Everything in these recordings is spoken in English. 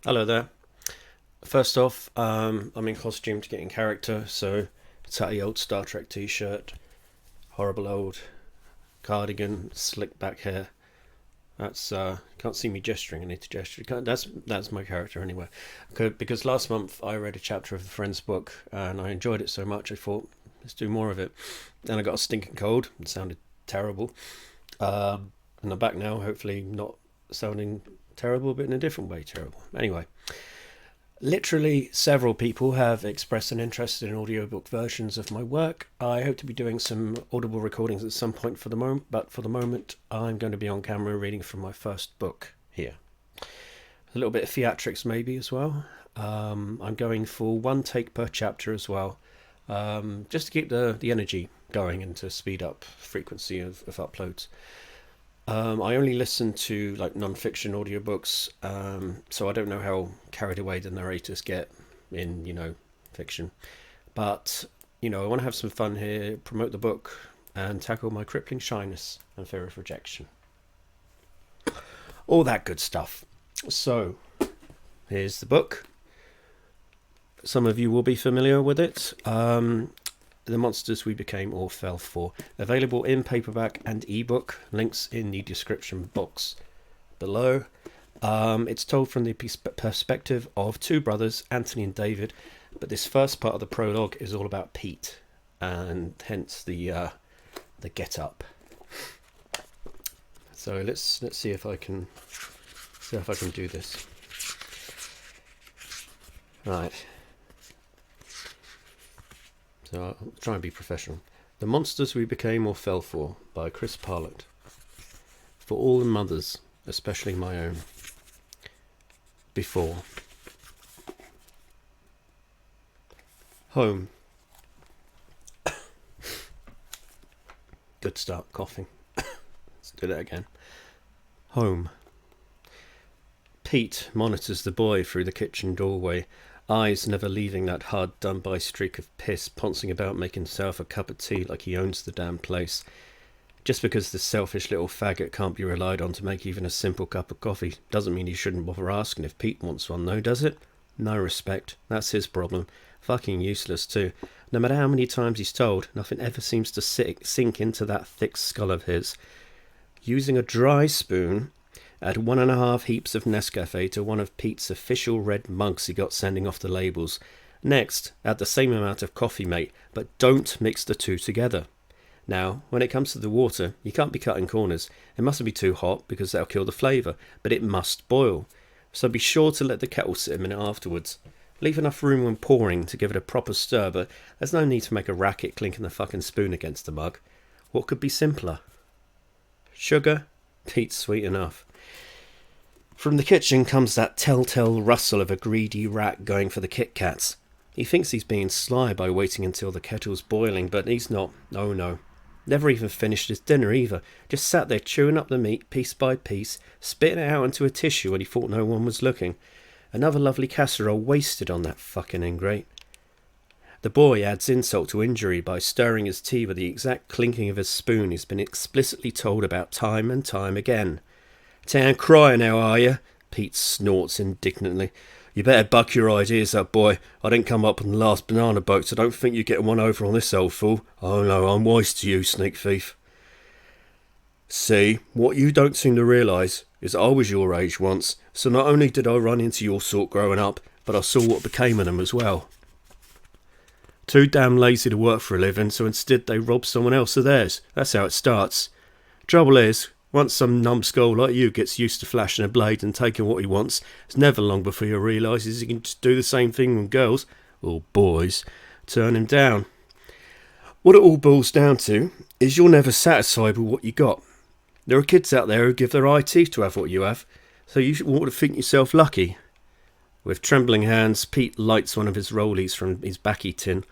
Hello there. First off, I'm in costume to get in character, so tatty old Star Trek t-shirt, horrible old cardigan, slick back hair. That's can't see me gesturing. I need to gesture. That's my character anyway. Because last month I read a chapter of a friend's book and I enjoyed it so much I thought let's do more of it. Then I got a stinking cold. It sounded terrible. And I'm back now. Hopefully not sounding terrible, but in a different way terrible. Anyway. Literally several people have expressed an interest in audiobook versions of my work. I hope to be doing some audible recordings at some point but for the moment I'm going to be on camera reading from my first book here. A little bit of theatrics maybe as well. I'm going for one take per chapter as well, just to keep the energy going and to speed up frequency of uploads. I only listen to like non-fiction audiobooks, so I don't know how carried away the narrators get in, fiction. But, I want to have some fun here, promote the book, and tackle my crippling shyness and fear of rejection. All that good stuff. So, here's the book. Some of you will be familiar with it. The Monsters We Became or Fell For. Available in paperback and ebook. Links in the description box below. It's told from the perspective of two brothers, Anthony and David, but this first part of the prologue is all about Pete, and hence the get up. So let's see if I can do this. Right. So I'll try and be professional. The Monsters We Became or Fell For by Chris Parlett. For all the mothers, especially my own. Before. Home. Good start, coughing. Let's do that again. Home. Pete monitors the boy through the kitchen doorway, eyes never leaving that hard done-by streak of piss, pouncing about making himself a cup of tea like he owns the damn place. Just because the selfish little faggot can't be relied on to make even a simple cup of coffee doesn't mean he shouldn't bother asking if Pete wants one, though, does it? No respect. That's his problem. Fucking useless, too. No matter how many times he's told, nothing ever seems to sink into that thick skull of his. Using a dry spoon, add 1.5 heaps of Nescafe to one of Pete's official red mugs he got sending off the labels. Next, add the same amount of coffee, mate, but don't mix the two together. Now, when it comes to the water, you can't be cutting corners. It mustn't be too hot because that'll kill the flavour, but it must boil. So be sure to let the kettle sit a minute afterwards. Leave enough room when pouring to give it a proper stir, but there's no need to make a racket clinking the fucking spoon against the mug. What could be simpler? Sugar? Pete's sweet enough. From the kitchen comes that telltale rustle of a greedy rat going for the Kit Kats. He thinks he's being sly by waiting until the kettle's boiling, but he's not. Oh no. Never even finished his dinner either. Just sat there chewing up the meat piece by piece, spitting it out into a tissue when he thought no one was looking. Another lovely casserole wasted on that fucking ingrate. The boy adds insult to injury by stirring his tea with the exact clinking of his spoon he's been explicitly told about time and time again. "Town crier now, are you?" Pete snorts indignantly. "You better buck your ideas up, boy. I didn't come up on the last banana boat, so don't think you're getting one over on this old fool. Oh no, I'm wise to you, sneak thief." "See, what you don't seem to realise is I was your age once, so not only did I run into your sort growing up, but I saw what became of them as well. Too damn lazy to work for a living, so instead they rob someone else of theirs. That's how it starts. Trouble is, once some numbskull like you gets used to flashing a blade and taking what he wants, it's never long before he realises he can just do the same thing when girls, or boys, turn him down. What it all boils down to is you're never satisfied with what you got. There are kids out there who give their eye teeth to have what you have, so you ought to think yourself lucky." With trembling hands, Pete lights one of his rollies from his baccy tin.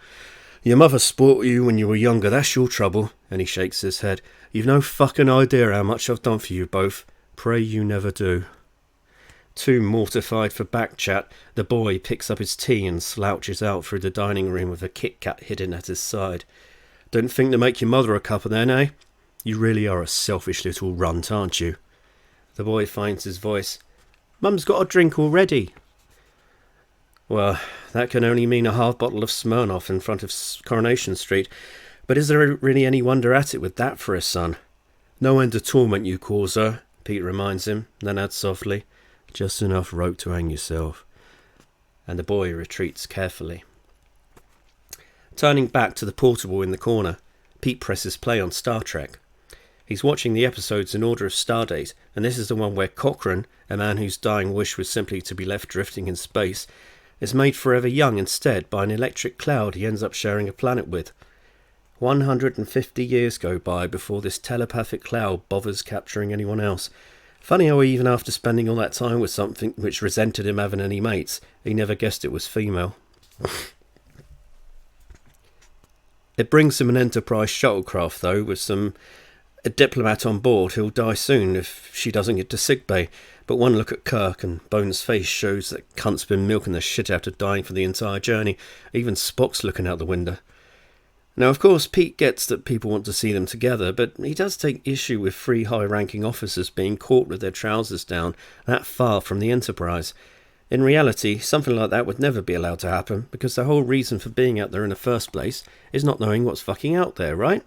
"Your mother spoilt you when you were younger, that's your trouble," and he shakes his head. "You've no fucking idea how much I've done for you both. Pray you never do." Too mortified for back chat, the boy picks up his tea and slouches out through the dining room with a Kit Kat hidden at his side. "Don't think to make your mother a cuppa then, eh? You really are a selfish little runt, aren't you?" The boy finds his voice. "Mum's got a drink already." Well, that can only mean a half bottle of Smirnoff in front of Coronation Street. But is there really any wonder at it with that for a son? No end of torment you cause her, Pete reminds him, then adds softly, just enough rope to hang yourself. And the boy retreats carefully. Turning back to the portable in the corner, Pete presses play on Star Trek. He's watching the episodes in order of stardate, and this is the one where Cochrane, a man whose dying wish was simply to be left drifting in space, is made forever young instead by an electric cloud he ends up sharing a planet with. 150 years go by before this telepathic cloud bothers capturing anyone else. Funny how even after spending all that time with something which resented him having any mates, he never guessed it was female. It brings him an Enterprise shuttlecraft though, with a diplomat on board who'll die soon if she doesn't get to sickbay. But one look at Kirk and Bones' face shows that cunt's been milking the shit out of dying for the entire journey. Even Spock's looking out the window. Now, of course, Pete gets that people want to see them together, but he does take issue with 3 high-ranking officers being caught with their trousers down that far from the Enterprise. In reality, something like that would never be allowed to happen, because the whole reason for being out there in the first place is not knowing what's fucking out there, right?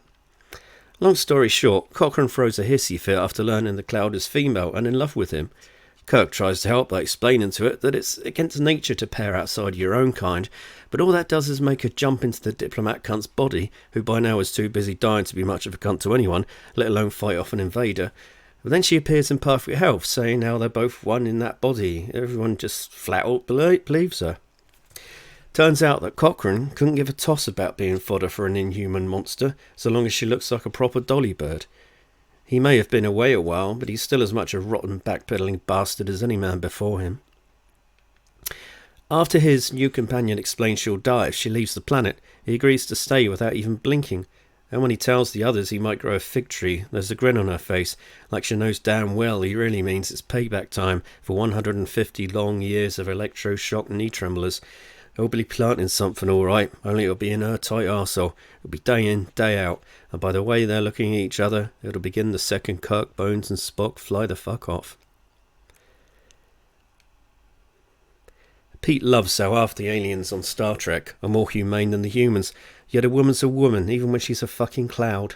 Long story short, Cochrane throws a hissy fit after learning the cloud is female and in love with him. Kirk tries to help by explaining to it that it's against nature to pair outside your own kind, but all that does is make her jump into the diplomat cunt's body, who by now is too busy dying to be much of a cunt to anyone, let alone fight off an invader. But then she appears in perfect health, saying how they're both one in that body. Everyone just flat out believes her. Turns out that Cochrane couldn't give a toss about being fodder for an inhuman monster, so long as she looks like a proper dolly bird. He may have been away a while, but he's still as much a rotten backpedaling bastard as any man before him. After his new companion explains she'll die if she leaves the planet, he agrees to stay without even blinking, and when he tells the others he might grow a fig tree, there's a grin on her face, like she knows damn well he really means it's payback time for 150 long years of electroshock knee tremblers. He'll be planting something all right, only it'll be in her tight arsehole. It'll be day in, day out, and by the way they're looking at each other, it'll begin the second Kirk, Bones and Spock fly the fuck off. Pete loves how half the aliens on Star Trek are more humane than the humans, yet a woman's a woman, even when she's a fucking cloud.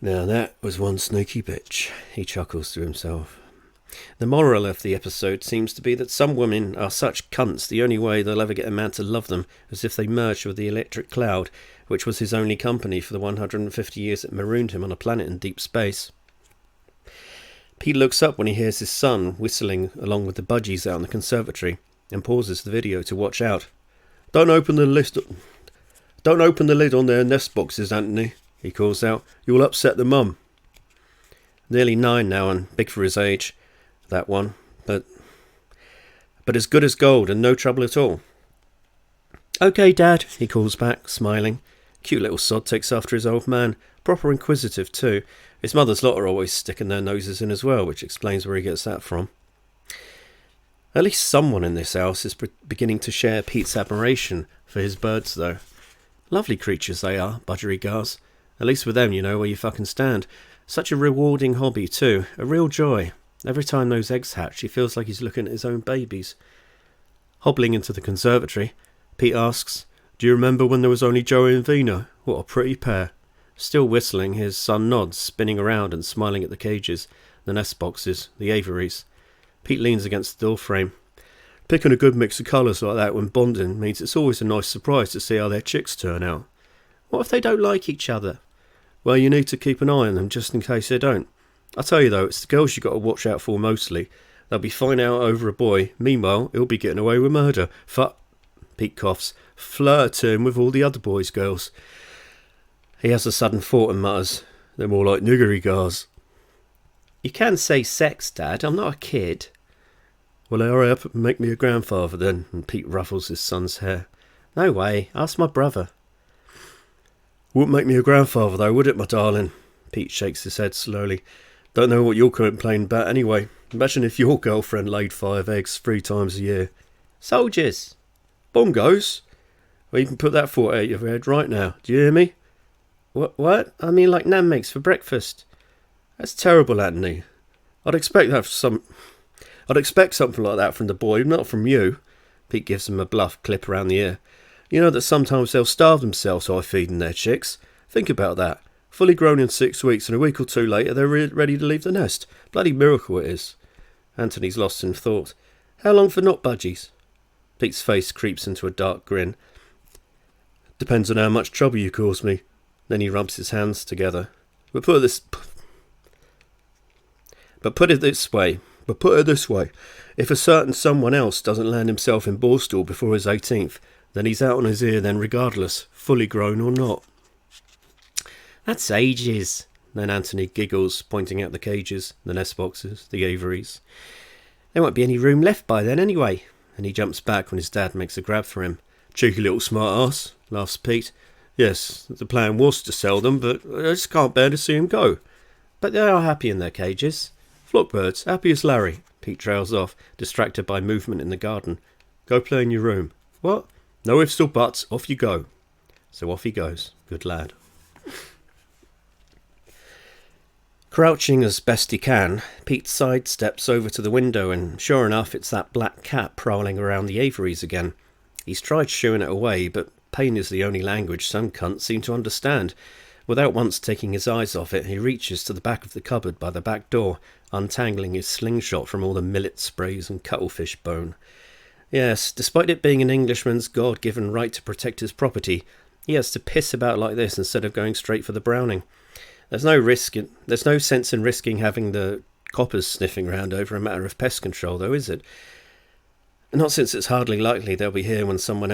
Now that was one sneaky bitch, he chuckles to himself. The moral of the episode seems to be that some women are such cunts the only way they'll ever get a man to love them is if they merge with the electric cloud, which was his only company for the 150 years that marooned him on a planet in deep space. Pete looks up when he hears his son whistling along with the budgies out in the conservatory and pauses the video to watch out. Don't open the lid on their nest boxes, Anthony, he calls out. You'll upset the mum. Nearly 9 now and big for his age. That one, but as good as gold and no trouble at all. Okay, Dad, he calls back, smiling. Cute little sod takes after his old man, proper inquisitive too. His mother's lot are always sticking their noses in as well, which explains where he gets that from. At least someone in this house is beginning to share Pete's admiration for his birds, though. Lovely creatures they are, budgerigars. At least with them you know where you fucking stand. Such a rewarding hobby too, a real joy. Every time those eggs hatch, he feels like he's looking at his own babies. Hobbling into the conservatory, Pete asks, Do you remember when there was only Joey and Vina? What a pretty pair. Still whistling, his son nods, spinning around and smiling at the cages, the nest boxes, the aviaries. Pete leans against the door frame. Picking a good mix of colours like that when bonding means it's always a nice surprise to see how their chicks turn out. What if they don't like each other? Well, you need to keep an eye on them just in case they don't. I tell you though, it's the girls you got to watch out for mostly. They'll be fine out over a boy. Meanwhile, he'll be getting away with murder. Pete coughs. Flirting with all the other boys' girls. He has a sudden thought and mutters, They're more like niggery gars. You can say sex, Dad. I'm not a kid. Well, hurry up and make me a grandfather then. And Pete ruffles his son's hair. No way. Ask my brother. Wouldn't make me a grandfather though, would it, my darling? Pete shakes his head slowly. Don't know what you're complaining about anyway. Imagine if your girlfriend laid 5 eggs 3 times a year. Soldiers. Bongos? Well, you can put that thought out of your head right now. Do you hear me? What? I mean like Nan makes for breakfast. That's terrible, Anthony. I'd expect I'd expect something like that from the boy, not from you. Pete gives him a bluff clip around the ear. You know that sometimes they'll starve themselves by feeding their chicks. Think about that. Fully grown in 6 weeks, and a week or two later they're ready to leave the nest. Bloody miracle it is. Anthony's lost in thought. How long for not budgies? Pete's face creeps into a dark grin. Depends on how much trouble you cause me. Then he rubs his hands together. But put it this way. If a certain someone else doesn't land himself in Borstal before his 18th, then he's out on his ear then regardless, fully grown or not. That's ages. Then Anthony giggles, pointing out the cages, the nest boxes, the aviaries. There won't be any room left by then anyway. And he jumps back when his dad makes a grab for him. Cheeky little smart ass, laughs Pete. Yes, the plan was to sell them, but I just can't bear to see him go. But they are happy in their cages. Flockbirds, happy as Larry. Pete trails off, distracted by movement in the garden. Go play in your room. What? No ifs or buts, off you go. So off he goes. Good lad. Crouching as best he can, Pete sidesteps over to the window and sure enough it's that black cat prowling around the aviaries again. He's tried shooing it away, but pain is the only language some cunts seem to understand. Without once taking his eyes off it, he reaches to the back of the cupboard by the back door, untangling his slingshot from all the millet sprays and cuttlefish bone. Yes, despite it being an Englishman's God-given right to protect his property, he has to piss about like this instead of going straight for the Browning. There's no sense in risking having the coppers sniffing round over a matter of pest control, though, is it? Not since it's hardly likely they'll be here when someone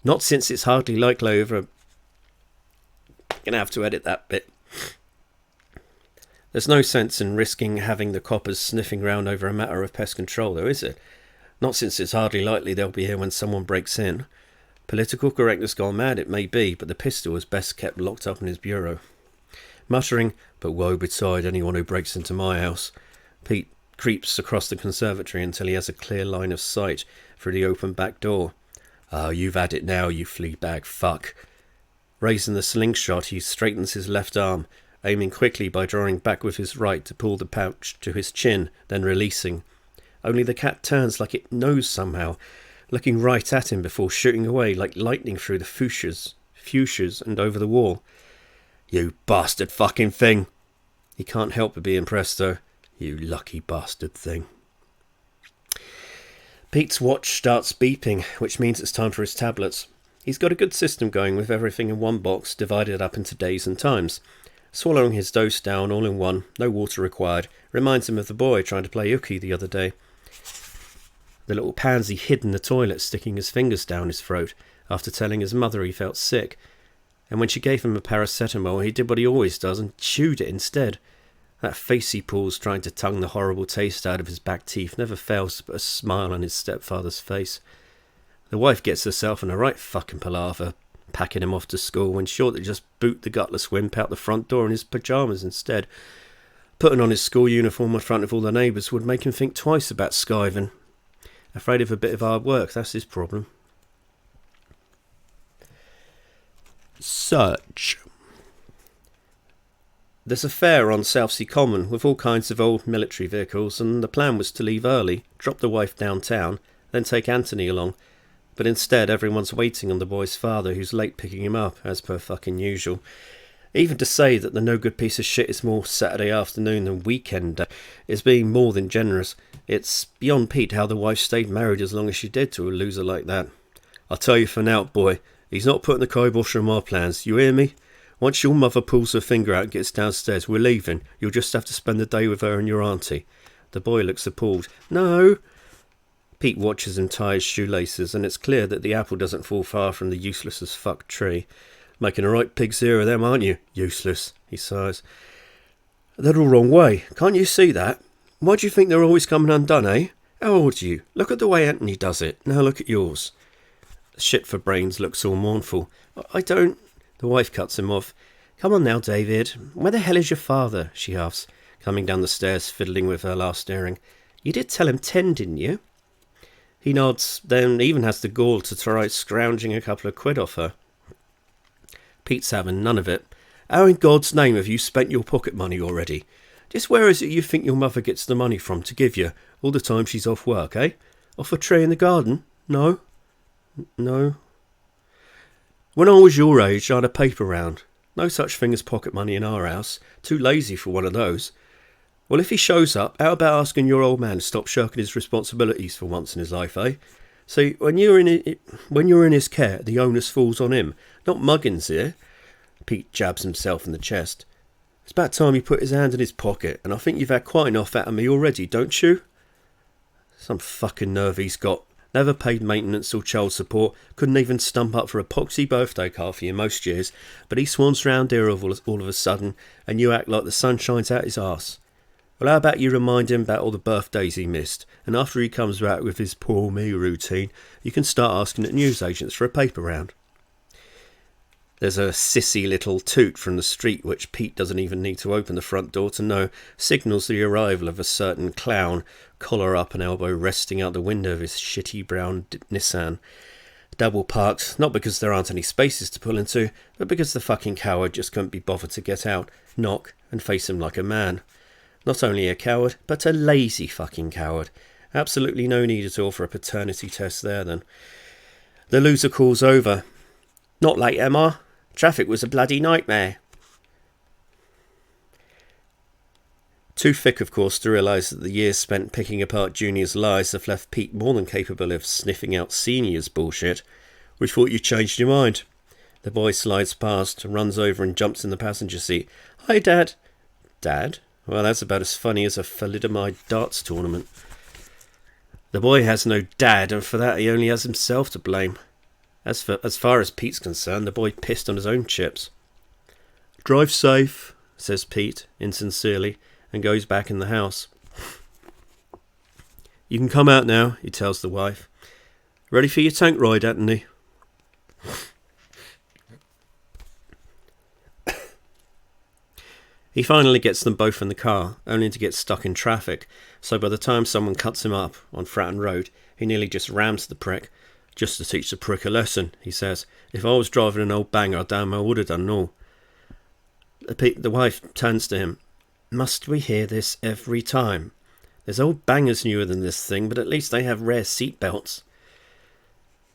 Not since it's hardly likely over. Gonna have to edit that bit. There's no sense in risking having the coppers sniffing round over a matter of pest control, though, is it? Not since it's hardly likely they'll be here when someone breaks in. Political correctness gone mad it may be, but the pistol is best kept locked up in his bureau. Muttering, but woe betide anyone who breaks into my house, Pete creeps across the conservatory until he has a clear line of sight through the open back door. Oh, you've had it now, you flea bag fuck. Raising the slingshot, he straightens his left arm, aiming quickly by drawing back with his right to pull the pouch to his chin, then releasing. Only the cat turns like it knows somehow, looking right at him before shooting away like lightning through the fuchsias and over the wall. You bastard fucking thing! He can't help but be impressed though. You lucky bastard thing. Pete's watch starts beeping, which means it's time for his tablets. He's got a good system going with everything in one box, divided up into days and times. Swallowing his dose down all in one, no water required, reminds him of the boy trying to play hooky the other day. The little pansy hid in the toilet, sticking his fingers down his throat, after telling his mother he felt sick. And when she gave him a paracetamol, he did what he always does and chewed it instead. That face he pulls trying to tongue the horrible taste out of his back teeth never fails to put a smile on his stepfather's face. The wife gets herself in a right fucking palaver, packing him off to school, when sure to just boot the gutless wimp out the front door in his pyjamas instead. Putting on his school uniform in front of all the neighbours would make him think twice about skiving. Afraid of a bit of hard work, that's his problem. Search. There's a fair on Southsea Common with all kinds of old military vehicles, and the plan was to leave early, drop the wife downtown, then take Anthony along. But instead everyone's waiting on the boy's father, who's late picking him up, as per fucking usual. Even to say that the no-good piece of shit is more Saturday afternoon than weekend day is being more than generous. It's beyond Pete how the wife stayed married as long as she did to a loser like that. I'll tell you for now, boy, he's not putting the kibosh on my plans, you hear me? Once your mother pulls her finger out and gets downstairs, we're leaving. You'll just have to spend the day with her and your auntie. The boy looks appalled. No. Pete watches him tie his shoelaces, and it's clear that the apple doesn't fall far from the useless as fuck tree. Making a right pig's ear of them, aren't you? Useless, he sighs. They're all wrong way. Can't you see that? Why do you think they're always coming undone, eh? How old are you? Look at the way Anthony does it. Now look at yours. Shit for brains looks all mournful. I don't... The wife cuts him off. Come on now, David. Where the hell is your father? She asks, coming down the stairs, fiddling with her last earring. You did tell him 10, didn't you? He nods, then even has the gall to try scrounging a couple of quid off her. Pete's having none of it. How in God's name have you spent your pocket money already? Just where is it you think your mother gets the money from to give you all the time she's off work, eh? Off a tree in the garden? No? No? When I was your age, I had a paper round. No such thing as pocket money in our house. Too lazy for one of those. Well, if he shows up, how about asking your old man to stop shirking his responsibilities for once in his life, eh? See, when you're in his care, the onus falls on him, not Muggins here. Pete jabs himself in the chest. It's about time he put his hand in his pocket, and I think you've had quite enough out of me already, don't you? Some fucking nerve he's got. Never paid maintenance or child support, couldn't even stump up for a poxy birthday card for you most years, but he swans round here all of a sudden, and you act like the sun shines out his arse. Well, how about you remind him about all the birthdays he missed, and after he comes back with his poor me routine, you can start asking at newsagents for a paper round. There's a sissy little toot from the street which Pete doesn't even need to open the front door to know signals the arrival of a certain clown, collar up and elbow resting out the window of his shitty brown Nissan. Double parked, not because there aren't any spaces to pull into, but because the fucking coward just couldn't be bothered to get out, knock, and face him like a man. Not only a coward, but a lazy fucking coward. Absolutely no need at all for a paternity test there then. The loser calls over. Not late, Emma. Traffic was a bloody nightmare. Too thick, of course, to realise that the years spent picking apart Junior's lies have left Pete more than capable of sniffing out Senior's bullshit. We thought you changed your mind. The boy slides past, runs over and jumps in the passenger seat. Hi, Dad. Dad? Well, that's about as funny as a thalidomide darts tournament. The boy has no dad, and for that he only has himself to blame. As far as Pete's concerned, the boy pissed on his own chips. Drive safe, says Pete, insincerely, and goes back in the house. You can come out now, he tells the wife. Ready for your tank ride, Anthony? He finally gets them both in the car, only to get stuck in traffic, so by the time someone cuts him up on Fratton Road, he nearly just rams the prick. Just to teach the prick a lesson, he says. If I was driving an old banger, I damn well would have done all. The wife turns to him. Must we hear this every time? There's old bangers newer than this thing, but at least they have rare seat belts.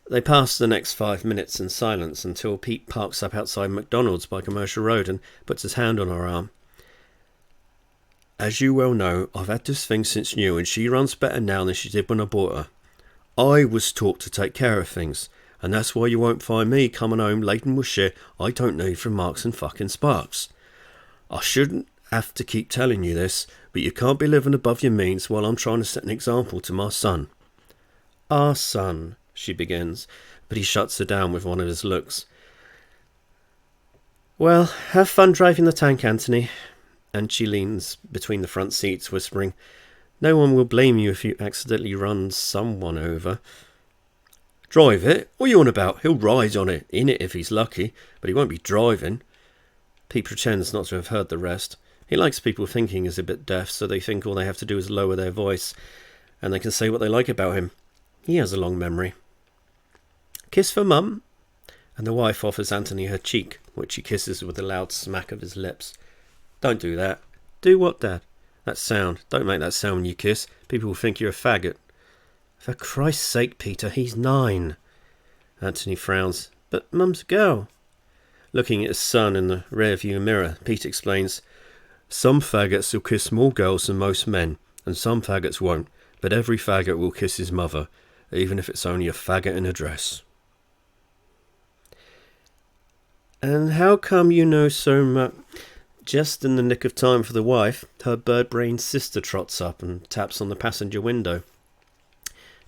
They pass the next 5 minutes in silence until Pete parks up outside McDonald's by Commercial Road and puts his hand on her arm. As you well know, I've had this thing since new, and she runs better now than she did when I bought her. I was taught to take care of things, and that's why you won't find me coming home laden with shit I don't need from Marks and fucking Sparks. I shouldn't have to keep telling you this, but you can't be living above your means while I'm trying to set an example to my son. Our son, she begins, but he shuts her down with one of his looks. Well, have fun driving the tank, Anthony. And she leans between the front seats, whispering, No one will blame you if you accidentally run someone over. Drive it? What are you on about? He'll ride on it, in it if he's lucky, but he won't be driving. Pete pretends not to have heard the rest. He likes people thinking he's a bit deaf, so they think all they have to do is lower their voice, and they can say what they like about him. He has a long memory. Kiss for Mum? And the wife offers Anthony her cheek, which he kisses with a loud smack of his lips. Don't do that. Do what, Dad? That sound. Don't make that sound when you kiss. People will think you're a faggot. For Christ's sake, Peter, he's 9. Anthony frowns. But Mum's a girl. Looking at his son in the rear-view mirror, Pete explains, Some faggots will kiss more girls than most men, and some faggots won't, but every faggot will kiss his mother, even if it's only a faggot in a dress. And how come you know so much? Just in the nick of time for the wife, her bird-brained sister trots up and taps on the passenger window.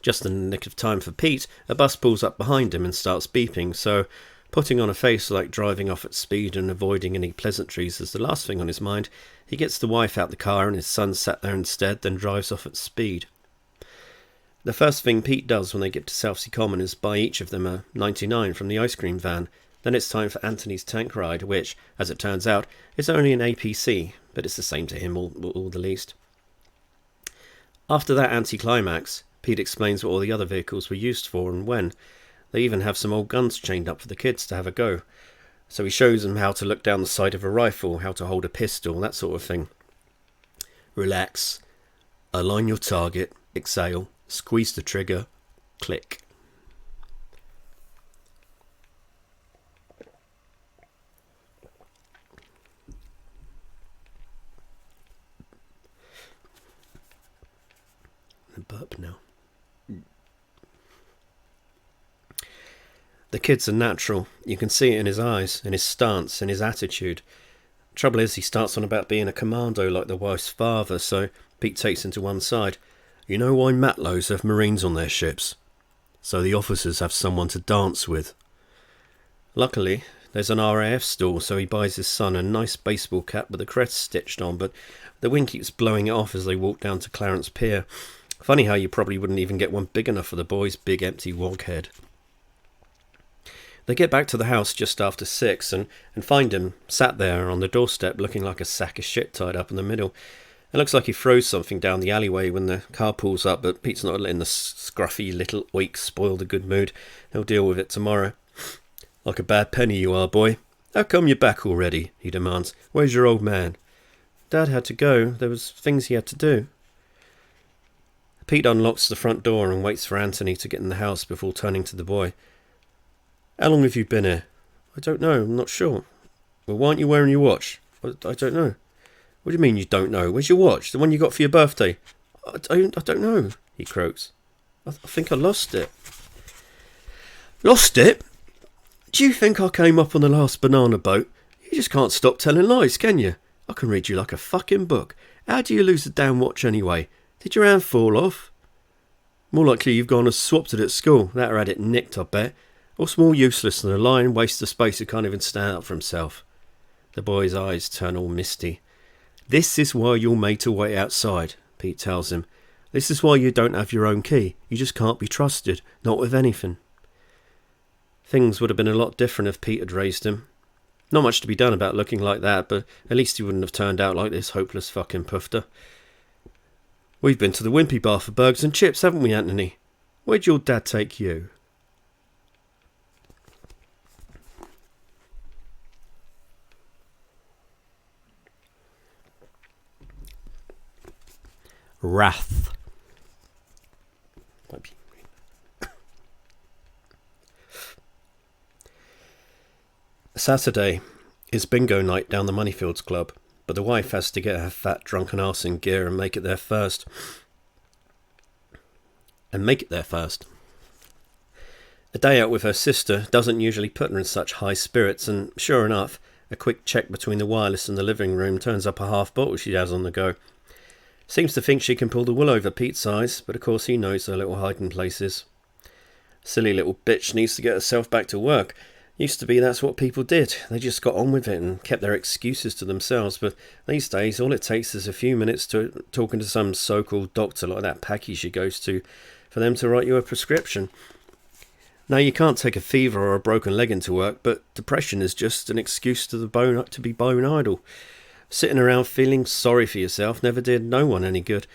Just in the nick of time for Pete, a bus pulls up behind him and starts beeping, so putting on a face like driving off at speed and avoiding any pleasantries is the last thing on his mind, he gets the wife out the car and his son sat there instead, then drives off at speed. The first thing Pete does when they get to Southsea Common is buy each of them a 99 from the ice cream van. Then it's time for Anthony's tank ride, which, as it turns out, is only an APC, but it's the same to him all the least. After that anticlimax, Pete explains what all the other vehicles were used for and when. They even have some old guns chained up for the kids to have a go. So he shows them how to look down the sight of a rifle, how to hold a pistol, that sort of thing. Relax. Align your target. Exhale. Squeeze the trigger. Click. Burp now. The kid's a natural. You can see it in his eyes, in his stance, in his attitude. Trouble is, he starts on about being a commando like the wife's father, so Pete takes him to one side. You know why Matlows have Marines on their ships? So the officers have someone to dance with. Luckily, there's an RAF stall, so he buys his son a nice baseball cap with the crest stitched on, but the wind keeps blowing it off as they walk down to Clarence Pier. Funny how you probably wouldn't even get one big enough for the boy's big empty wog head. They get back to the house just after 6 and find him sat there on the doorstep looking like a sack of shit tied up in the middle. It looks like he throws something down the alleyway when the car pulls up, but Pete's not letting the scruffy little oik spoil the good mood. He'll deal with it tomorrow. Like a bad penny you are, boy. How come you're back already? He demands. Where's your old man? Dad had to go. There was things he had to do. Pete unlocks the front door and waits for Anthony to get in the house before turning to the boy. How long have you been here? I don't know, I'm not sure. Well, why aren't you wearing your watch? I don't know. What do you mean you don't know? Where's your watch? The one you got for your birthday? I don't know, he croaks. I think I lost it. Lost it? Do you think I came up on the last banana boat? You just can't stop telling lies, can you? I can read you like a fucking book. How do you lose the damn watch anyway? Did your hand fall off? More likely you've gone and swapped it at school. That or had it nicked, I bet. What's more useless than a lying waste of space who can't even stand up for himself? The boy's eyes turn all misty. This is why you're made to wait outside, Pete tells him. This is why you don't have your own key. You just can't be trusted, not with anything. Things would have been a lot different if Pete had raised him. Not much to be done about looking like that, but at least he wouldn't have turned out like this hopeless fucking pufter. We've been to the Wimpy Bar for burgers and chips, haven't we, Anthony? Where'd your dad take you? Wrath. Saturday is bingo night down the Moneyfields Club, but the wife has to get her fat drunken arse in gear and make it there first. A day out with her sister doesn't usually put her in such high spirits, and sure enough, a quick check between the wireless and the living room turns up a half bottle she has on the go. Seems to think she can pull the wool over Pete's eyes, but of course he knows her little hiding places. Silly little bitch needs to get herself back to work. Used to be that's what people did. They just got on with it and kept their excuses to themselves, but these days all it takes is a few minutes to talking to some so-called doctor like that Packy she goes to for them to write you a prescription. Now you can't take a fever or a broken leg into work, but depression is just an excuse to be bone idle. Sitting around feeling sorry for yourself never did no one any good.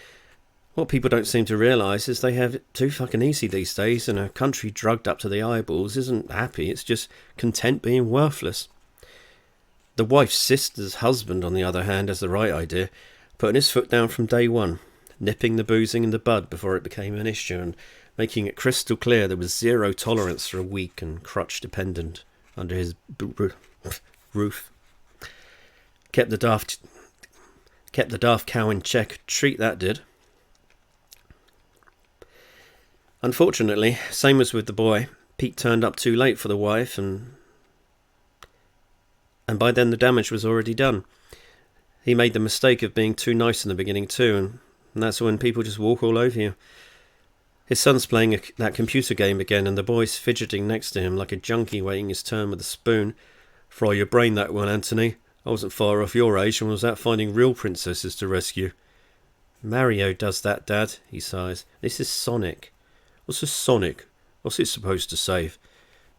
What people don't seem to realise is they have it too fucking easy these days, and a country drugged up to the eyeballs isn't happy, it's just content being worthless. The wife's sister's husband, on the other hand, has the right idea, putting his foot down from day one, nipping the boozing in the bud before it became an issue, and making it crystal clear there was zero tolerance for a weak and crutch dependent under his roof. Kept the daft cow in check, treat that did. Unfortunately, same as with the boy, Pete turned up too late for the wife, and by then the damage was already done. He made the mistake of being too nice in the beginning too, and that's when people just walk all over you. His son's playing that computer game again, and the boy's fidgeting next to him like a junkie waiting his turn with a spoon. Fry your brain that one, Anthony. I wasn't far off your age and was out finding real princesses to rescue. Mario does that, Dad, he sighs. This is Sonic. What's a Sonic? What's it supposed to save?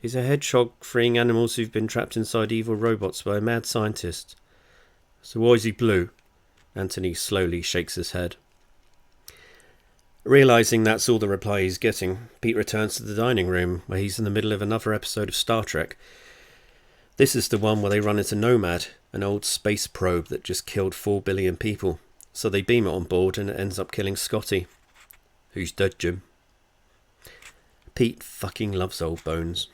He's a hedgehog freeing animals who've been trapped inside evil robots by a mad scientist. So why is he blue? Anthony slowly shakes his head. Realising that's all the reply he's getting, Pete returns to the dining room, where he's in the middle of another episode of Star Trek. This is the one where they run into Nomad, an old space probe that just killed 4 billion people. So they beam it on board and it ends up killing Scotty. Who's dead, Jim? Pete fucking loves old bones.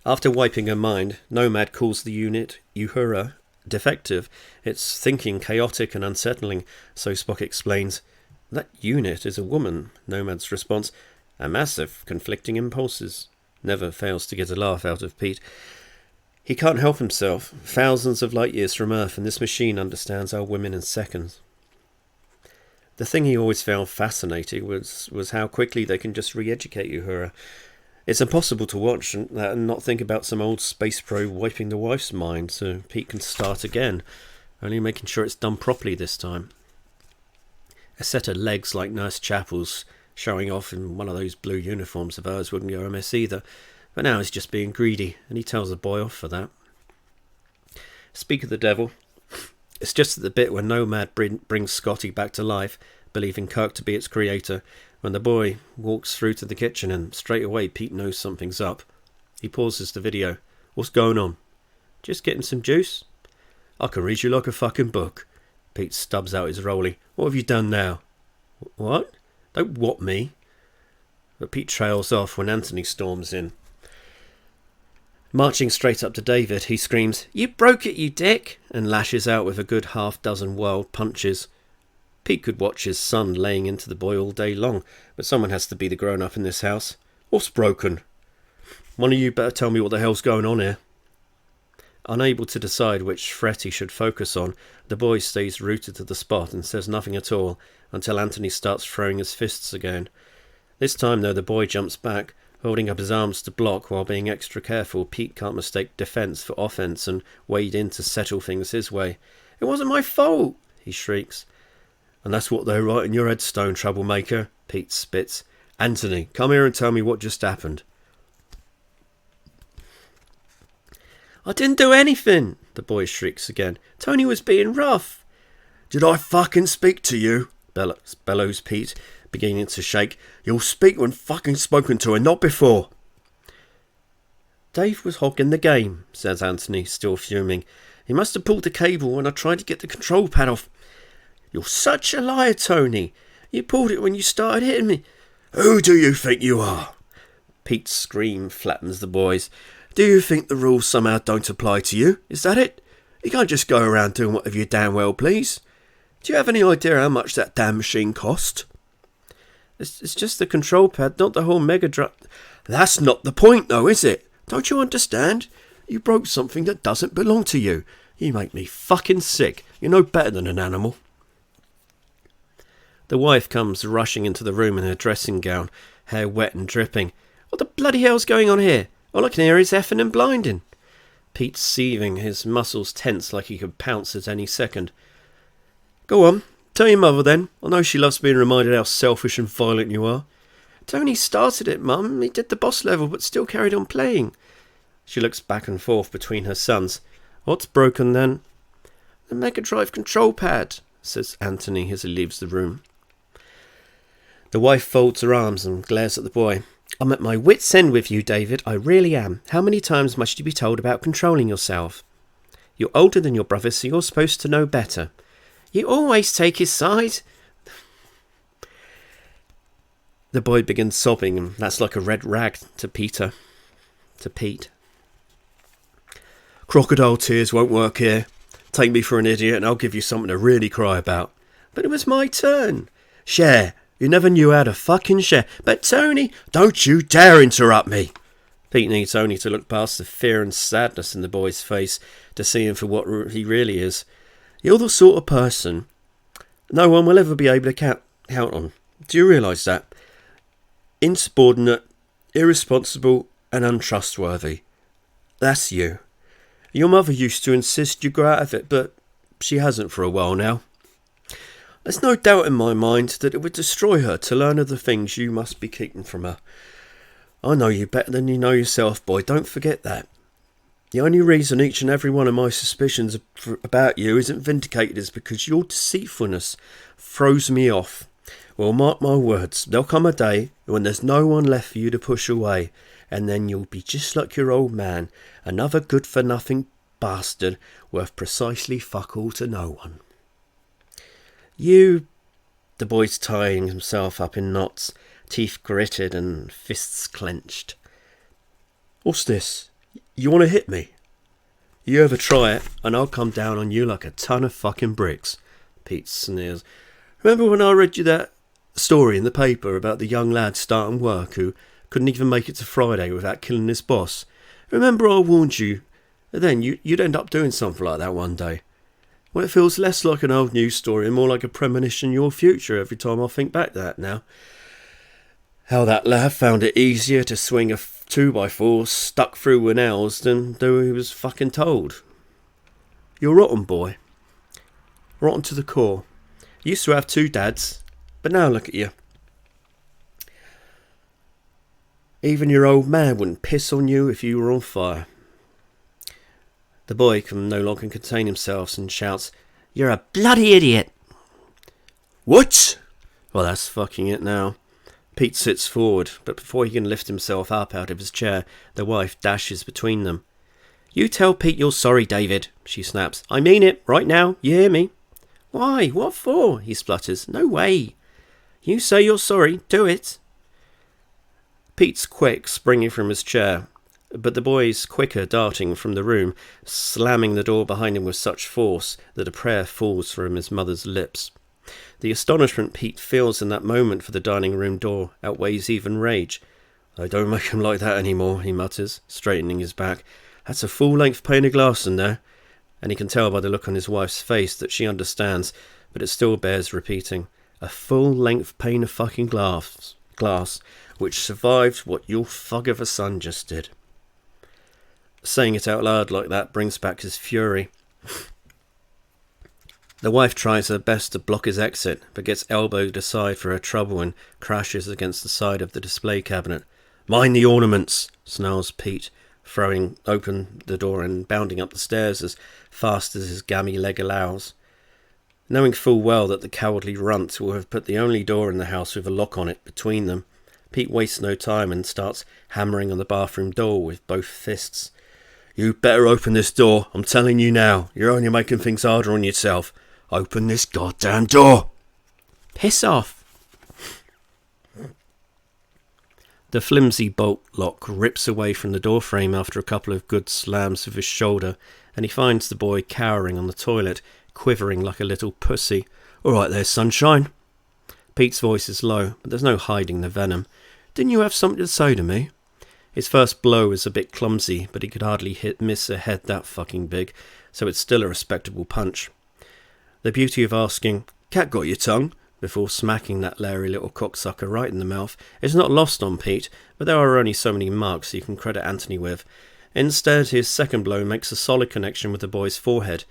After wiping her mind, Nomad calls the unit, Uhura, defective. It's thinking chaotic and unsettling, so Spock explains. That unit is a woman, Nomad's response. A massive, conflicting impulses. Never fails to get a laugh out of Pete. He can't help himself. Thousands of light years from Earth, and this machine understands our women in seconds. The thing he always found fascinating was how quickly they can just re-educate Uhura. It's impossible to watch and not think about some old space pro wiping the wife's mind so Pete can start again, only making sure it's done properly this time. A set of legs like Nurse Chapel's showing off in one of those blue uniforms of hers wouldn't go amiss either, but now he's just being greedy, and he tells the boy off for that. Speak of the devil, it's just at the bit when Nomad brings Scotty back to life, believing Kirk to be its creator, when the boy walks through to the kitchen and straight away Pete knows something's up. He pauses the video. What's going on? Just getting some juice? I can read you like a fucking book. Pete stubs out his rollie. What have you done now? What? Don't what me? But Pete trails off when Anthony storms in. Marching straight up to David, he screams, "You broke it, you dick!" and lashes out with a good half-dozen wild punches. Pete could watch his son laying into the boy all day long, but someone has to be the grown-up in this house. What's broken? One of you better tell me what the hell's going on here. Unable to decide which threat he should focus on, the boy stays rooted to the spot and says nothing at all until Anthony starts throwing his fists again. This time, though, the boy jumps back, holding up his arms to block while being extra careful. Pete can't mistake defence for offence and wade in to settle things his way. "It wasn't my fault!" he shrieks. "And that's what they write in your headstone, troublemaker," Pete spits. "Anthony, come here and tell me what just happened." "I didn't do anything," the boy shrieks again. "Tony was being rough." "Did I fucking speak to you?" bellows Pete, beginning to shake. "You'll speak when fucking spoken to and not before." "Dave was hogging the game," says Anthony, still fuming. "He must have pulled the cable when I tried to get the control pad off." "You're such a liar, Tony. You pulled it when you started hitting me." "Who do you think you are?" Pete's scream flattens the boys. "Do you think the rules somehow don't apply to you? Is that it? You can't just go around doing whatever you damn well please. Do you have any idea how much that damn machine cost?" It's just the control pad, not the whole mega drive." "That's not the point, though, is it? Don't you understand? You broke something that doesn't belong to you. You make me fucking sick. You're no better than an animal." The wife comes rushing into the room in her dressing gown, hair wet and dripping. "What the bloody hell's going on here? All I can hear is effing and blinding." Pete's seething, his muscles tense like he could pounce at any second. "Go on, tell your mother then. I know she loves being reminded how selfish and violent you are." "Tony started it, Mum. He did the boss level but still carried on playing." She looks back and forth between her sons. "What's broken then?" "The Mega Drive control pad," says Anthony as he leaves the room. The wife folds her arms and glares at the boy. "I'm at my wit's end with you, David. I really am. How many times must you be told about controlling yourself? You're older than your brother, so you're supposed to know better. You always take his side." The boy begins sobbing, and that's like a red rag to Pete. "Crocodile tears won't work here. Take me for an idiot and I'll give you something to really cry about." "But it was my turn." "Share. You never knew how to fucking share." "But Tony..." "Don't you dare interrupt me." Pete needs only to look past the fear and sadness in the boy's face to see him for what he really is. You're the sort of person no one will ever be able to count on. Do you realise that? Insubordinate, irresponsible and untrustworthy. That's you. Your mother used to insist you grow out of it, but she hasn't for a while now. There's no doubt in my mind that it would destroy her to learn of the things you must be keeping from her. I know you better than you know yourself, boy. Don't forget that. The only reason each and every one of my suspicions about you isn't vindicated is because your deceitfulness throws me off. Well, mark my words, there'll come a day when there's no one left for you to push away, and then you'll be just like your old man, another good-for-nothing bastard worth precisely fuck all to no one." You... The boy's tying himself up in knots, teeth gritted and fists clenched. What's this? You want to hit me? You ever try it, and I'll come down on you like a ton of fucking bricks. Pete sneers. Remember when I read you that story in the paper about the young lad starting work who couldn't even make it to Friday without killing his boss? Remember I warned you then you'd end up doing something like that one day? Well, it feels less like an old news story and more like a premonition of your future every time I think back to that now. How that lad found it easier to swing a 2x4 stuck through with nails than though he was fucking told. You're rotten, boy. Rotten to the core. You used to have 2 dads, but now look at you. Even your old man wouldn't piss on you if you were on fire. The boy can no longer contain himself and shouts, You're a bloody idiot! What? Well, that's fucking it now. Pete sits forward, but before he can lift himself up out of his chair, the wife dashes between them. You tell Pete you're sorry, David, she snaps. I mean it, right now, you hear me? Why? What for? He splutters. No way. You say you're sorry, do it. Pete's quick, springing from his chair, but the boy's quicker, darting from the room, slamming the door behind him with such force that a prayer falls from his mother's lips. The astonishment Pete feels in that moment for the dining room door outweighs even rage. I don't make him like that anymore, he mutters, straightening his back. That's a full-length pane of glass in there. And he can tell by the look on his wife's face that she understands, but it still bears repeating. A full-length pane of fucking glass, which survived what your fug of a son just did. Saying it out loud like that brings back his fury. The wife tries her best to block his exit, but gets elbowed aside for her trouble and crashes against the side of the display cabinet. Mind the ornaments, snarls Pete, throwing open the door and bounding up the stairs as fast as his gammy leg allows. Knowing full well that the cowardly runt will have put the only door in the house with a lock on it between them, Pete wastes no time and starts hammering on the bathroom door with both fists. You better open this door, I'm telling you now. You're only making things harder on yourself. Open this goddamn door! Piss off! The flimsy bolt lock rips away from the doorframe after a couple of good slams with his shoulder, and he finds the boy cowering on the toilet, quivering like a little pussy. All right there, sunshine. Pete's voice is low, but there's no hiding the venom. Didn't you have something to say to me? His first blow is a bit clumsy, but he could hardly miss a head that fucking big, so it's still a respectable punch. The beauty of asking, Cat got your tongue? Before smacking that leery little cocksucker right in the mouth is not lost on Pete, but there are only so many marks you can credit Anthony with. Instead, his second blow makes a solid connection with the boy's forehead.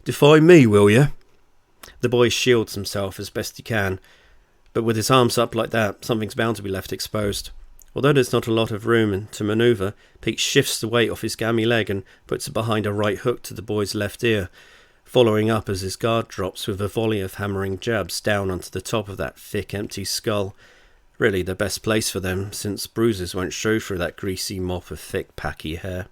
Defy me, will you? The boy shields himself as best he can, but with his arms up like that, something's bound to be left exposed. Although there's not a lot of room to manoeuvre, Pete shifts the weight off his gammy leg and puts it behind a right hook to the boy's left ear, following up as his guard drops with a volley of hammering jabs down onto the top of that thick, empty skull. Really the best place for them, since bruises won't show through that greasy mop of thick, packy hair.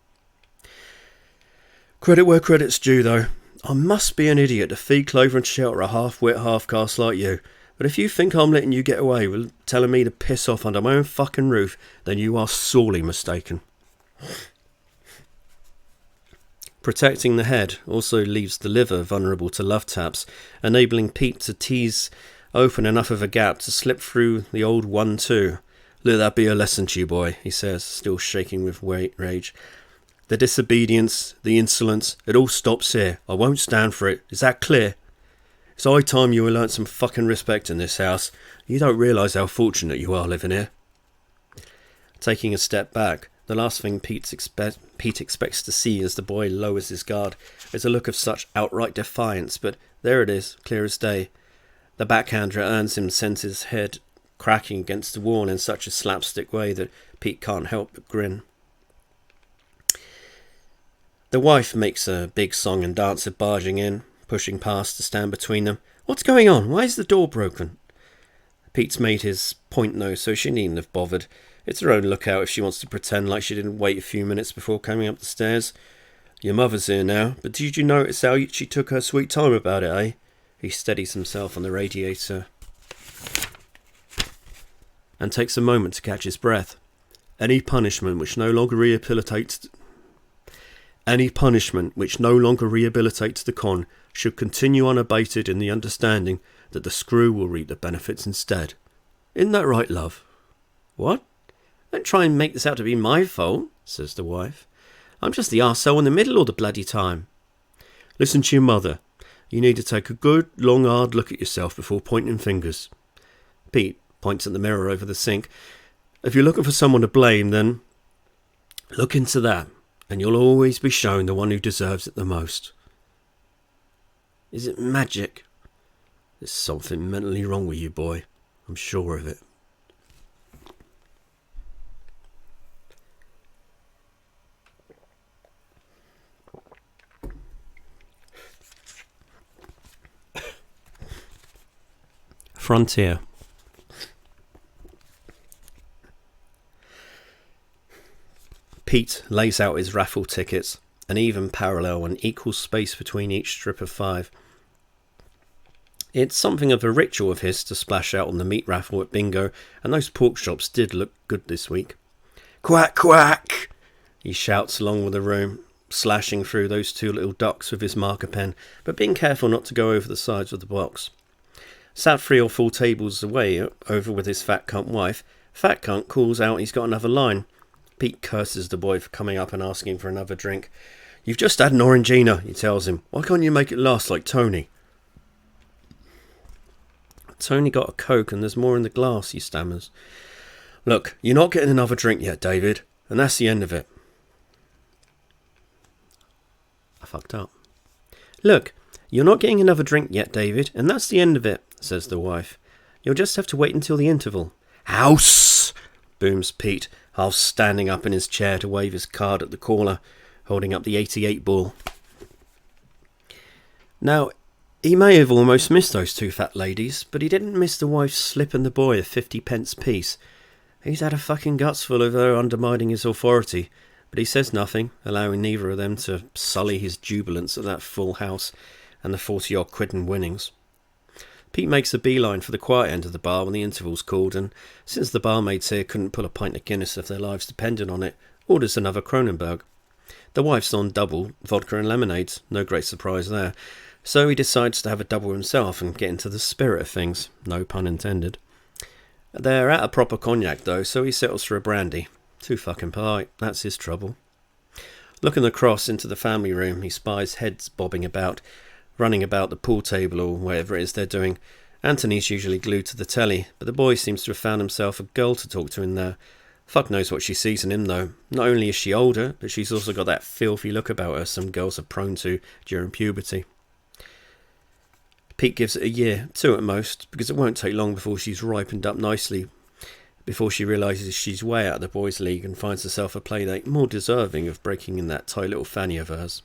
Credit where credit's due, though. I must be an idiot to feed, clothe and shelter a half-wit, half-caste like you. But if you think I'm letting you get away with telling me to piss off under my own fucking roof, then you are sorely mistaken. Protecting the head also leaves the liver vulnerable to love taps, enabling Pete to tease open enough of a gap to slip through the old 1-2. Let that be a lesson to you, boy, he says, still shaking with rage. The disobedience, the insolence, it all stops here. I won't stand for it. Is that clear? It's high time you learnt some fucking respect in this house. You don't realise how fortunate you are living here. Taking a step back, the last thing Pete expects to see as the boy lowers his guard is a look of such outright defiance, but there it is, clear as day. The backhander earns him sends his head cracking against the wall in such a slapstick way that Pete can't help but grin. The wife makes a big song and dance of barging in, pushing past to stand between them. What's going on? Why is the door broken? Pete's made his point though, so she needn't have bothered. It's her own lookout if she wants to pretend like she didn't wait a few minutes before coming up the stairs. Your mother's here now, but did you notice how she took her sweet time about it, eh? He steadies himself on the radiator and takes a moment to catch his breath. Any punishment which no longer rehabilitates the con should continue unabated in the understanding that the screw will reap the benefits instead. Isn't that right, love? What? Don't try and make this out to be my fault, says the wife. I'm just the arsehole in the middle all the bloody time. Listen to your mother. You need to take a good, long, hard look at yourself before pointing fingers. Pete points at the mirror over the sink. If you're looking for someone to blame, then look into that, and you'll always be shown the one who deserves it the most. Is it magic? There's something mentally wrong with you, boy. I'm sure of it. Frontier. Pete lays out his raffle tickets, an even parallel and equal space between each strip of 5. It's something of a ritual of his to splash out on the meat raffle at bingo, and those pork chops did look good this week. Quack, quack! He shouts along with the room, slashing through those 2 little ducks with his marker pen, but being careful not to go over the sides of the box. Sat 3 or 4 tables away, over with his fat cunt wife, fat cunt calls out he's got another line. Pete curses the boy for coming up and asking for another drink. You've just had an Orangina, he tells him. Why can't you make it last like Tony? Tony got a Coke and there's more in the glass, he stammers. Look, you're not getting another drink yet, David, and that's the end of it. I fucked up. Look, you're not getting another drink yet, David, and that's the end of it, says the wife. You'll just have to wait until the interval. House! Booms Pete, half standing up in his chair to wave his card at the caller, holding up the 88 ball. Now, he may have almost missed those 2 fat ladies, but he didn't miss the wife slipping the boy a 50p piece. He's had a fucking guts full of her undermining his authority, but he says nothing, allowing neither of them to sully his jubilance at that full house and the 40-odd quid in winnings. Pete makes a beeline for the quiet end of the bar when the interval's called, and since the barmaids here couldn't pull a pint of Guinness if their lives depended on it, orders another Kronenberg. The wife's on double vodka and lemonades, no great surprise there, so he decides to have a double himself and get into the spirit of things, no pun intended. They're at a proper cognac though, so he settles for a brandy. Too fucking polite, that's his trouble. Looking across into the family room, he spies heads bobbing about, running about the pool table or whatever it is they're doing. Anthony's usually glued to the telly, but the boy seems to have found himself a girl to talk to in there. Fuck knows what she sees in him though. Not only is she older, but she's also got that filthy look about her some girls are prone to during puberty. Pete gives it a year, 2 at most, because it won't take long before she's ripened up nicely, before she realises she's way out of the boys' league and finds herself a playdate more deserving of breaking in that tight little fanny of hers.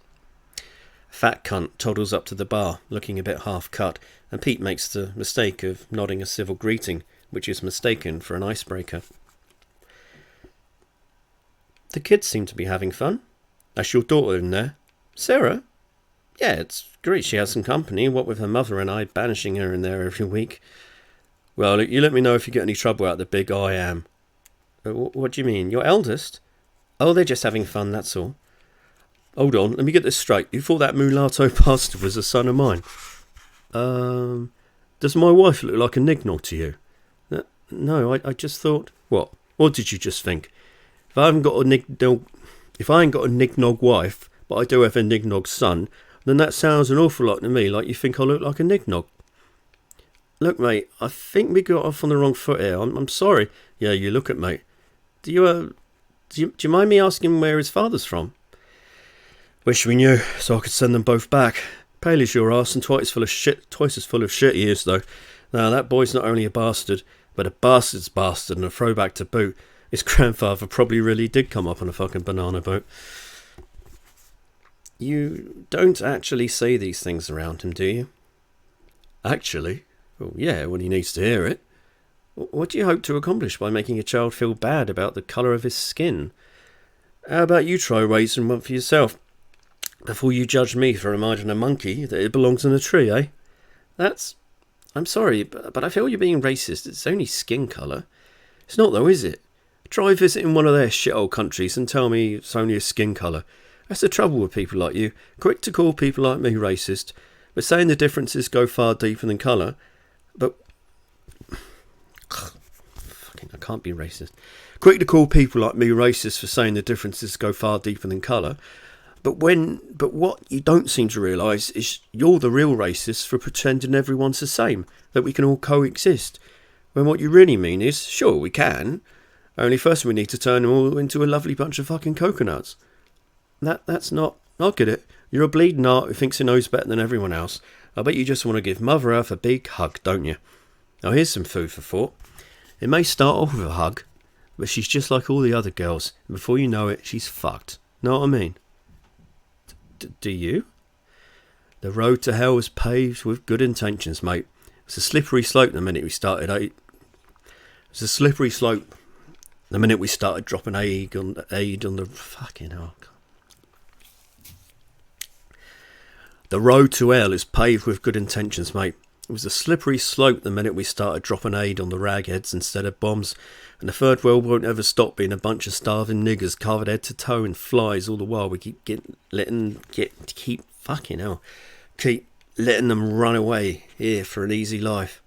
Fat cunt toddles up to the bar, looking a bit half-cut, and Pete makes the mistake of nodding a civil greeting, which is mistaken for an icebreaker. The kids seem to be having fun. That's your daughter in there. Sarah? Yeah, it's great she has some company, what with her mother and I banishing her in there every week. Well, you let me know if you get any trouble out of the big I am. What do you mean? Your eldest? Oh, they're just having fun, that's all. Hold on, let me get this straight. You thought that mulatto bastard was a son of mine? Does my wife look like a nignog to you? No, I just thought... What? What did you just think? If I ain't got a nignog wife, but I do have a nignog son, then that sounds an awful lot to me like you think I look like a nignog. Look, mate, I think we got off on the wrong foot here. I'm sorry. Yeah, you look at mate. Do you mind me asking where his father's from? Wish we knew, so I could send them both back. Pale as your arse and twice as full of shit he is, though. Now, that boy's not only a bastard, but a bastard's bastard and a throwback to boot. His grandfather probably really did come up on a fucking banana boat. You don't actually say these things around him, do you? Actually? Well, yeah, when he needs to hear it. What do you hope to accomplish by making a child feel bad about the colour of his skin? How about you try raising one for yourself, before you judge me for reminding a monkey that it belongs in a tree, eh? I'm sorry, but I feel you're being racist. It's only skin colour. It's not though, is it? Try visiting one of their shithole countries and tell me it's only a skin colour. That's the trouble with people like you. Quick to call people like me racist, but saying the differences go far deeper than colour. But fucking, I can't be racist. Quick to call people like me racist for saying the differences go far deeper than colour. But what you don't seem to realise is you're the real racist for pretending everyone's the same, that we can all coexist. When what you really mean is, sure, we can, only first we need to turn them all into a lovely bunch of fucking coconuts. That's not... I'll get it. You're a bleeding art who thinks he knows better than everyone else. I bet you just want to give Mother Earth a big hug, don't you? Now here's some food for thought. It may start off with a hug, but she's just like all the other girls, and before you know it, she's fucked. Know what I mean? Do you? The road to hell is paved with good intentions, mate. It's a slippery slope the minute we started. It's a slippery slope the minute we started dropping aid on the fucking hell. The road to hell is paved with good intentions, mate. It was a slippery slope the minute we started dropping aid on the ragheads instead of bombs, and the third world won't ever stop being a bunch of starving niggers covered head to toe in flies all the while we keep letting them run away here for an easy life.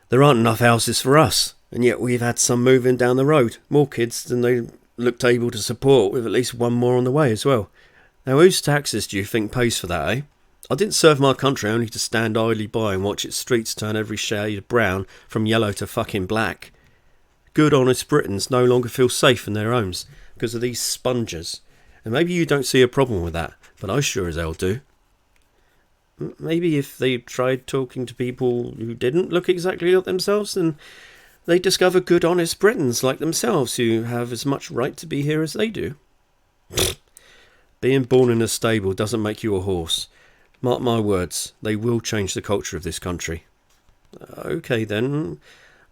There aren't enough houses for us, and yet we've had some moving down the road, more kids than they looked able to support, with at least one more on the way as well. Now whose taxes do you think pays for that, eh? I didn't serve my country only to stand idly by and watch its streets turn every shade of brown from yellow to fucking black. Good honest Britons no longer feel safe in their homes because of these spongers. And maybe you don't see a problem with that, but I sure as hell do. Maybe if they tried talking to people who didn't look exactly like themselves, then they'd discover good honest Britons like themselves who have as much right to be here as they do. Being born in a stable doesn't make you a horse. Mark my words, they will change the culture of this country. Okay then,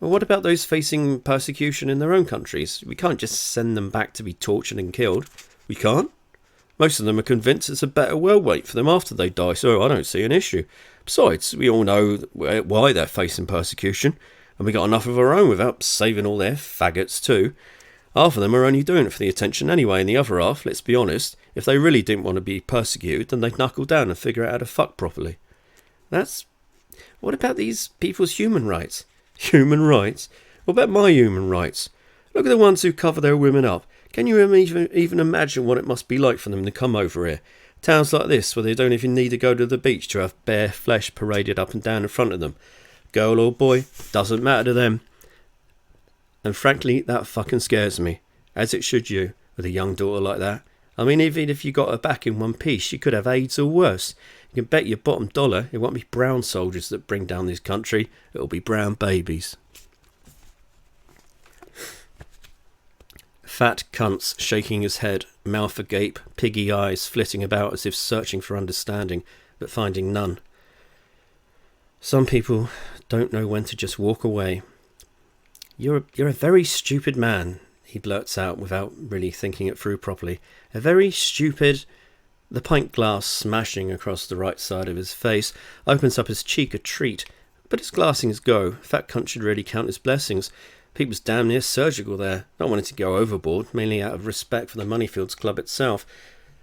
well, what about those facing persecution in their own countries? We can't just send them back to be tortured and killed. We can't? Most of them are convinced it's a better world wait for them after they die, so I don't see an issue. Besides, we all know why they're facing persecution, and we got enough of our own without saving all their faggots too. Half of them are only doing it for the attention anyway, and the other half, let's be honest, if they really didn't want to be persecuted, then they'd knuckle down and figure out how to fuck properly. What about these people's human rights? Human rights? What about my human rights? Look at the ones who cover their women up. Can you even imagine what it must be like for them to come over here? Towns like this, where they don't even need to go to the beach to have bare flesh paraded up and down in front of them. Girl or boy, doesn't matter to them. And frankly, that fucking scares me. As it should you, with a young daughter like that. I mean, even if you got her back in one piece, she could have AIDS or worse. You can bet your bottom dollar it won't be brown soldiers that bring down this country. It'll be brown babies. Fat cunts shaking his head, mouth agape, piggy eyes flitting about as if searching for understanding, but finding none. Some people don't know when to just walk away. You're a very stupid man, he blurts out without really thinking it through properly. A very stupid... The pint glass smashing across the right side of his face opens up his cheek a treat. But his glassings go. Fat cunt should really count his blessings. Pete was damn near surgical there, not wanting to go overboard, mainly out of respect for the Moneyfields Club itself.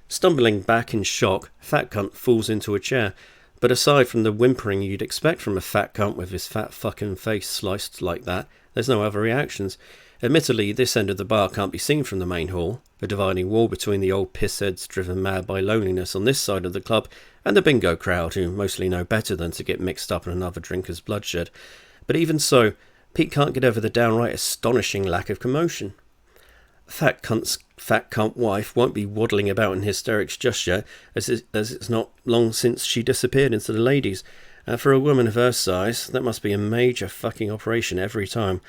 Stumbling back in shock, Fat cunt falls into a chair. But aside from the whimpering you'd expect from a fat cunt with his fat fucking face sliced like that, there's no other reactions. Admittedly, this end of the bar can't be seen from the main hall, the dividing wall between the old pissheads driven mad by loneliness on this side of the club and the bingo crowd who mostly know better than to get mixed up in another drinker's bloodshed. But even so, Pete can't get over the downright astonishing lack of commotion. Fat cunt wife won't be waddling about in hysterics just yet, as it's not long since she disappeared into the ladies, and for a woman of her size, that must be a major fucking operation every time.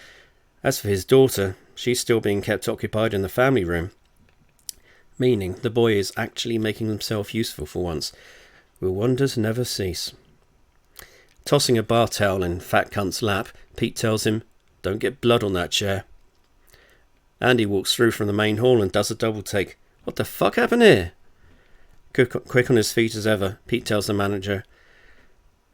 As for his daughter, she's still being kept occupied in the family room. Meaning the boy is actually making himself useful for once. Will wonders never cease? Tossing a bar towel in Fat Cunt's lap, Pete tells him, "Don't get blood on that chair." Andy walks through from the main hall and does a double take. "What the fuck happened here?" Quick on his feet as ever, Pete tells the manager,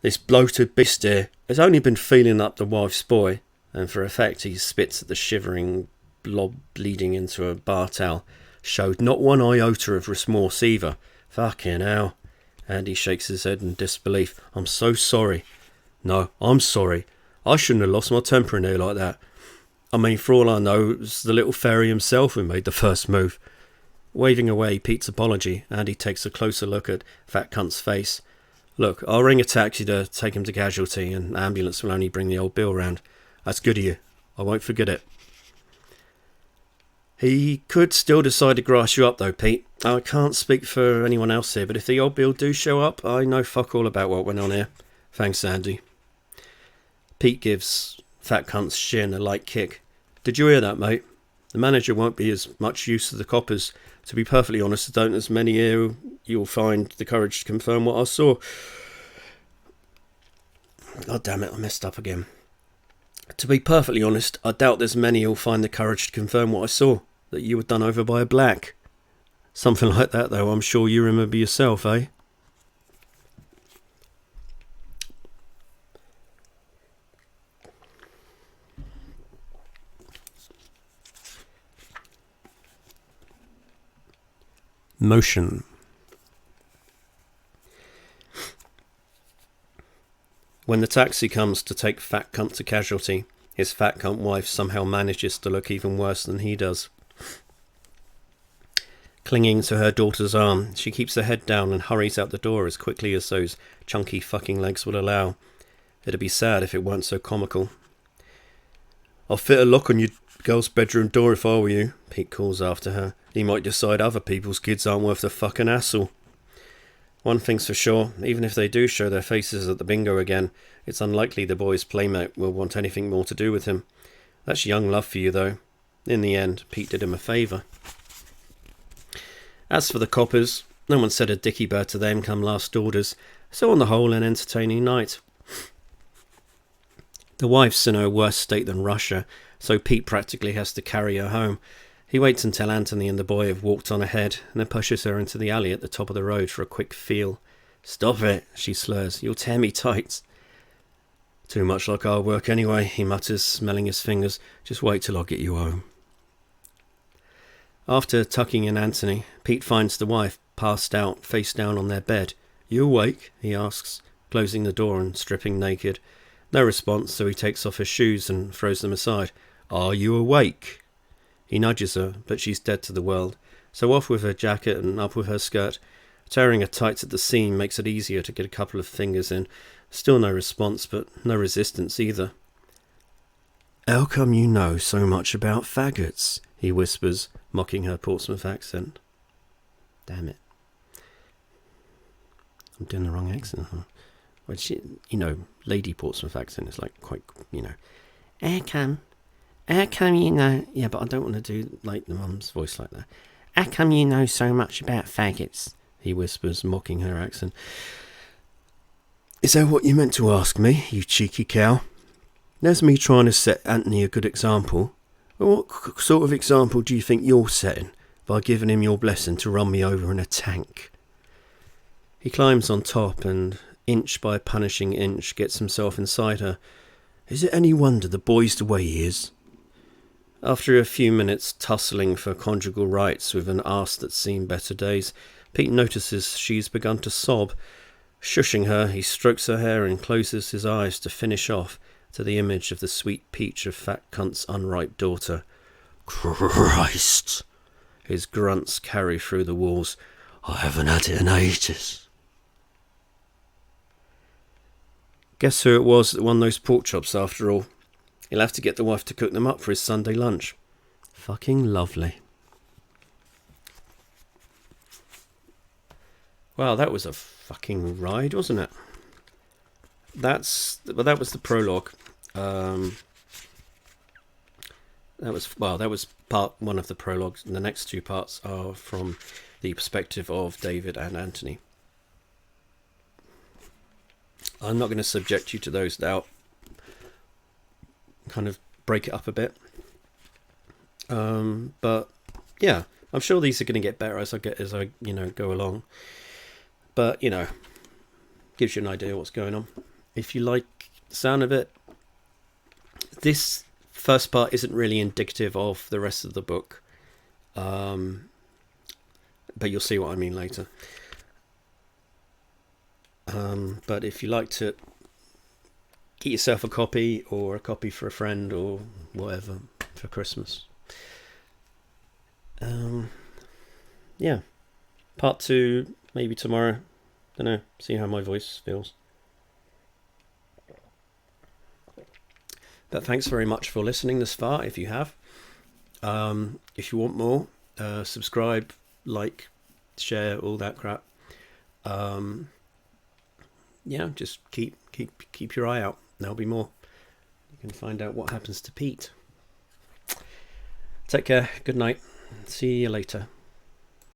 This bloated beast here has only been feeling up the wife's boy, and for effect he spits at the shivering blob bleeding into a bar towel. Showed not one iota of remorse either. Fucking hell. Andy shakes his head in disbelief. I'm so sorry. No, I'm sorry. I shouldn't have lost my temper in there like that. I mean, for all I know, it was the little fairy himself who made the first move. Waving away Pete's apology, Andy takes a closer look at Fat Cunt's face. Look, I'll ring a taxi to take him to casualty, and ambulance will only bring the old bill round. That's good of you. I won't forget it. He could still decide to grass you up though, Pete. I can't speak for anyone else here, but if the old bill do show up, I know fuck all about what went on here. Thanks, Andy. Pete gives Fat Cunt's shin a light kick. Did you hear that, mate? The manager won't be as much use to the coppers. To be perfectly honest, I don't as many here you'll find the courage to confirm what I saw. God damn it, I messed up again. To be perfectly honest, I doubt there's many who'll find the courage to confirm what I saw, that you were done over by a black. Something like that, though, I'm sure you remember yourself, eh? Motion. When the taxi comes to take Fat Cunt to casualty, his fat cunt wife somehow manages to look even worse than he does. Clinging to her daughter's arm, she keeps her head down and hurries out the door as quickly as those chunky fucking legs will allow. It'd be sad if it weren't so comical. I'll fit a lock on your girl's bedroom door if I were you, Pete calls after her. He might decide other people's kids aren't worth the fucking hassle. One thing's for sure, even if they do show their faces at the bingo again, it's unlikely the boy's playmate will want anything more to do with him. That's young love for you, though. In the end, Pete did him a favour. As for the coppers, no one said a dicky bird to them come last orders, so on the whole an entertaining night. The wife's in a worse state than Russia, so Pete practically has to carry her home. He waits until Anthony and the boy have walked on ahead, and then pushes her into the alley at the top of the road for a quick feel. Stop it, she slurs. You'll tear me tight. Too much like our work anyway, he mutters, smelling his fingers. Just wait till I get you home. After tucking in Anthony, Pete finds the wife passed out, face down on their bed. You awake? He asks, closing the door and stripping naked. No response, so he takes off his shoes and throws them aside. Are you awake? He nudges her, but she's dead to the world, so off with her jacket and up with her skirt. Tearing her tights at the seam makes it easier to get a couple of fingers in. Still no response, but no resistance either. How come you know so much about faggots? He whispers, mocking her Portsmouth accent. Damn it. I'm doing the wrong accent, huh? Well, she, Lady Portsmouth accent is like quite, How come you know... Yeah, but I don't want to do like the mum's voice like that. How come you know so much about faggots? He whispers, mocking her accent. Is that what you meant to ask me, you cheeky cow? There's me trying to set Anthony a good example. Well, what sort of example do you think you're setting by giving him your blessing to run me over in a tank? He climbs on top and, inch by punishing inch, gets himself inside her. Is it any wonder the boy's the way he is? After a few minutes tussling for conjugal rights with an arse that's seen better days, Pete notices she's begun to sob. Shushing her, he strokes her hair and closes his eyes to finish off to the image of the sweet peach of Fat Cunt's unripe daughter. Christ! His grunts carry through the walls. I haven't had it in ages. Guess who it was that won those pork chops after all? He'll have to get the wife to cook them up for his Sunday lunch. Fucking lovely. Wow, that was a fucking ride, wasn't it? That was the prologue. That was part one of the prologues, and the next two parts are from the perspective of David and Anthony. I'm not going to subject you to those now. Kind of break it up a bit. But yeah, I'm sure these are going to get better as I go along. But gives you an idea what's going on. if you like the sound of it. This first part isn't really indicative of the rest of the book, but you'll see what I mean later. But if you liked it, get yourself a copy, or a copy for a friend, or whatever for Christmas. Yeah, part 2 maybe tomorrow. Don't know, see how my voice feels. But thanks very much for listening this far, if you have. If you want more, subscribe, like, share, all that crap. Yeah, just keep your eye out. There'll be more. You can find out what happens to Pete. Take care. Good night. See you later.